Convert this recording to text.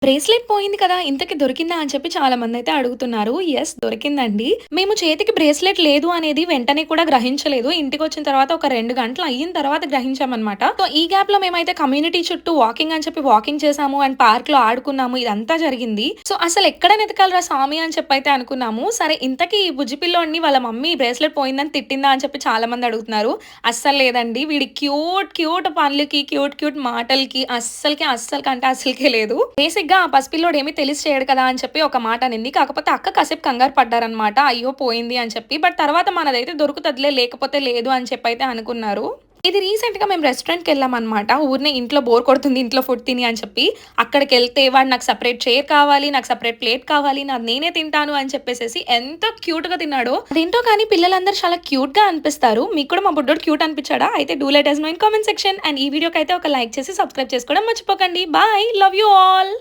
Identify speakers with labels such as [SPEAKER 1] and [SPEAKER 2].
[SPEAKER 1] Bracelet పోయింది కదా! ఇంతకి దొరికిందా అని చెప్పి చాలా మందయితే అడుగుతున్నారు. యెస్ దొరికిందండి. మేము చేతికి బ్రేస్లెట్ లేదు అనేది వెంటనే కూడా గ్రహించలేదు. ఇంటికొచ్చిన తర్వాత ఒక 2 గంటలు అయిన తర్వాత గ్రహించామనమాట. సో, ఈ గ్యాప్‌లో మేమైతే కమ్యూనిటీ చుట్టూ వాకింగ్ అని చెప్పి వాకింగ్ చేసాము అండ్ పార్క్‌లో ఆడుకున్నాము. ఇదంతా జరిగింది. సో, అసలెక్కడ వెతకాలిరా స్వామి అని చెప్పైతే అనుకున్నాము. సరే ఇంతకీ ఈ బుజ్జి పిల్లోడిని వాళ్ళ మమ్మీ బ్రేస్లెట్ పోయిందని తిట్టిందా అని చెప్పి చాలా మంది అడుగుతున్నారు. అస్సలు లేదండి. వీడి క్యూట్ క్యూట్ పనులకి, క్యూట్ క్యూట్ మాటలకి అస్సలకంటే అస్సలకే లేదు. బేసిక్‌గా ఆ పసిపిల్లోడు ఏమి తెలిసి చేయడు కదా! అని చెప్పి ఒక మాట అనింది. కాకపోతే అక్క కాసేపు కంగారు పడ్డారనమాట. అయ్యో! పోయింది అని చెప్పి. బట్ తర్వాత మనదైతే దొరుకుతదిలే లేకపోతే లేదు అని చెప్పైతే అనుకున్నారు. ఇది రీసెంట్‌గా మేము రెస్టారెంట్‌కెళ్ళామనమాట. ఊరినే ఇంట్లో బోర్ కొడుతుంది ఇంట్లో ఫుడ్ తిని అని చెప్పి. అక్కడికెళ్తే వాడు నాకు సెపరేట్ చైర్ కావాలి, నాకు సెపరేట్ ప్లేట్ కావాలి, నాది నేనే తింటాను అని చెప్పేసేసి ఎంత క్యూట్‌గా తిన్నాడో. అదేంటో కానీ పిల్లలందరూ చాలా క్యూట్‌గా అనిపిస్తారు. మీకు కూడా మా బుడ్డోడు క్యూట్ అనిపించాడా? అయితే do let us know in comment section. And ఈ వీడియోకైతే ఒక లైక్ చేసి సబ్స్క్రైబ్ చేసుకోవడం మర్చిపోకండి. బాయ్. Love you all.